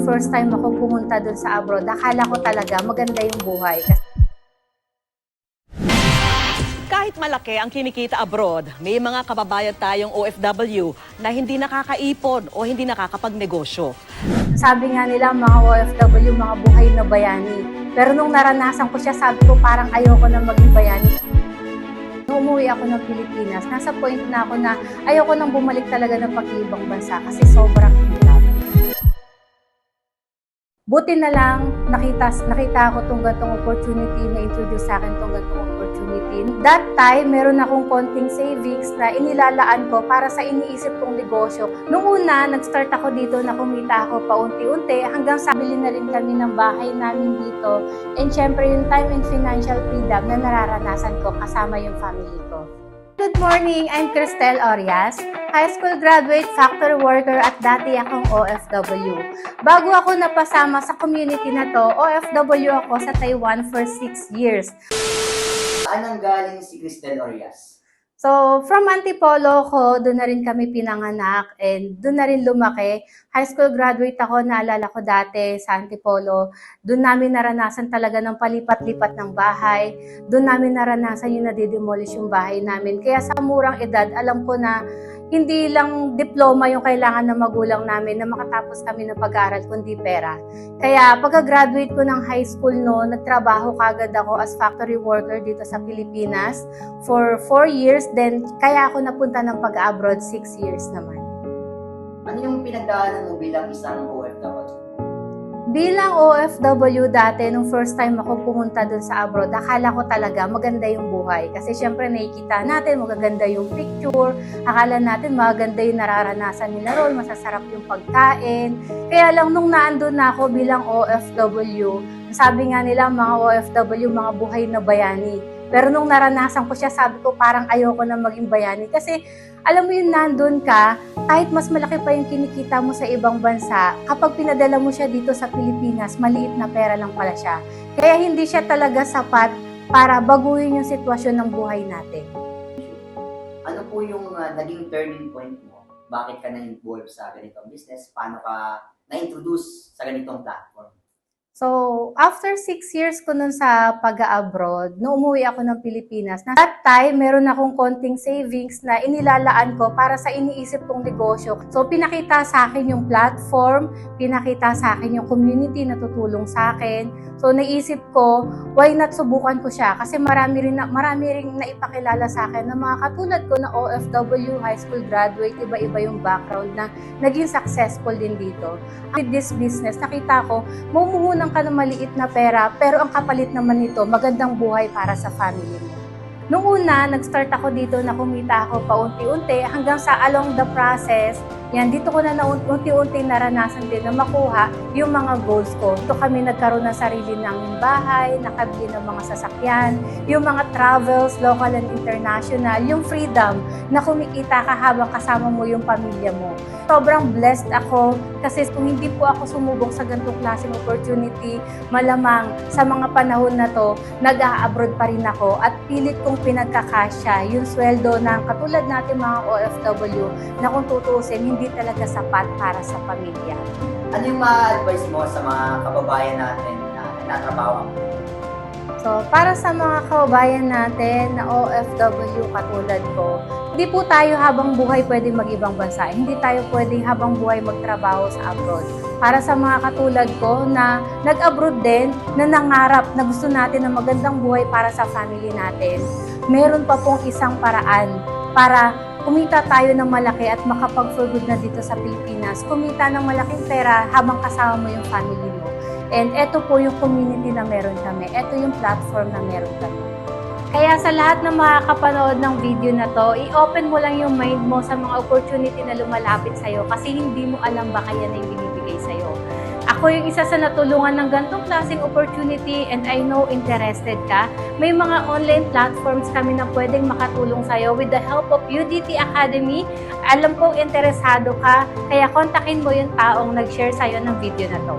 first time ako pumunta dun sa abroad, akala ko talaga maganda yung buhay. Kahit malaki ang kinikita abroad, may mga kababayan tayong OFW na hindi nakakaipon o hindi nakakapagnegosyo. Sabi nga nila, mga OFW, mga buhay na bayani. Pero nung naranasan ko siya, sabi ko parang ayoko na maging bayani. Nung umuwi ako ng Pilipinas, nasa point na ako na ayoko nang bumalik talaga ng pag-ibang bansa kasi sobrang hirap. Buti na lang, nakita ko itong gantong opportunity, na-introduce sa akin itong gantong opportunity. That time, meron akong konting savings na inilalaan ko para sa iniisip kong negosyo. Nung una, nag-start ako dito na kumita ako paunti-unti hanggang sa bili na rin kami ng bahay namin dito. And syempre, yung time and financial freedom na nararanasan ko kasama yung family ko. Good morning! I'm Cristel Orias, high school graduate, factory worker at dati akong OFW. Bago ako napasama sa community na to, OFW ako sa Taiwan for 6 years. Saan ang galing si Cristel Orias? So, from Antipolo ko, doon na rin kami pinanganak and doon na rin lumaki. High school graduate ako, naalala ko dati sa Antipolo. Doon namin naranasan talaga ng palipat-lipat ng bahay. Doon namin naranasan yung nadidemolish yung bahay namin. Kaya sa murang edad, alam ko na hindi lang diploma yung kailangan ng magulang namin na makatapos kami ng pag-aaral, kundi pera. Kaya pagka-graduate ko ng high school noon, nagtrabaho kagad ako as factory worker dito sa Pilipinas for 4 years. Then, kaya ako napunta ng pag-abroad 6 years naman. Ano yung pinagdaanan mo bilang isang OFW? Bilang OFW dati, nung first time ako pumunta dun sa abroad, akala ko talaga maganda yung buhay. Kasi syempre nakikita natin, magaganda yung picture, akala natin maganda yung nararanasan nila roon, masasarap yung pagkain. Kaya lang nung naandun na ako bilang OFW, sabi nga nila mga OFW, mga buhay na bayani. Pero nung naranasan ko siya, sabi ko parang ayoko na maging bayani. Kasi alam mo yung nandun ka, kahit mas malaki pa yung kinikita mo sa ibang bansa, kapag pinadala mo siya dito sa Pilipinas, maliit na pera lang pala siya. Kaya hindi siya talaga sapat para baguhin yung sitwasyon ng buhay natin. Ano po yung naging turning point mo? Bakit ka na-involve sa ganitong business? Paano ka na-introduce sa ganitong platform? So, after 6 years ko nun sa pag-abroad, nung umuwi ako ng Pilipinas, na that time, meron akong konting savings na inilalaan ko para sa iniisip kong negosyo. So, pinakita sa akin yung platform, pinakita sa akin yung community na tutulong sa akin. So, naisip ko, why not subukan ko siya? Kasi marami rin naipakilala sa akin na mga katulad ko na OFW, high school graduate, iba-iba yung background na naging successful din dito. With this business, nakita ko, mumuhunan ka ng maliit na pera, pero ang kapalit naman nito, magandang buhay para sa family mo. Nung una, nag-start ako dito na kumita ako paunti-unti hanggang sa along the process, dito ko na unti-unti naranasan din na makuha yung mga goals ko. Ito kami nagkaroon ng sarili naming bahay, nakabili ng mga sasakyan, yung mga travels, local and international, yung freedom na kumikita ka habang kasama mo yung pamilya mo. Sobrang blessed ako kasi kung hindi po ako sumubok sa ganitong klaseng opportunity, malamang sa mga panahon na to, nag-a-abroad pa rin ako at pilit kong pinagkakasya yung sweldo ng katulad natin mga OFW na kung tutuusin, hindi talaga sapat para sa pamilya. Ano yung ma-advise mo sa mga kababayan natin na nagtatrabaho? So, para sa mga kababayan natin na OFW katulad ko, hindi po tayo habang buhay pwedeng mag-ibang bansa. Hindi tayo pwedeng habang buhay magtrabaho sa abroad. Para sa mga katulad ko na nag-abroad din, na nangarap na gusto natin ng magandang buhay para sa family natin, meron pa pong isang paraan para kumita tayo ng malaki at makapag-for good na dito sa Pilipinas. Kumita ng malaking pera habang kasama mo yung family mo. And eto po yung community na meron kami. Eto yung platform na meron kami. Kaya sa lahat ng makakapanood ng video na to, i-open mo lang yung mind mo sa mga opportunity na lumalapit sa'yo kasi hindi mo alam baka yan ay binibigay sa'yo. Ako yung isa sa natulungan ng ganitong klaseng opportunity and I know interested ka. May mga online platforms kami na pwedeng makatulong sa'yo with the help of UDT Academy. Alam kong interesado ka, kaya kontakin mo yung taong nag-share sa'yo ng video na to.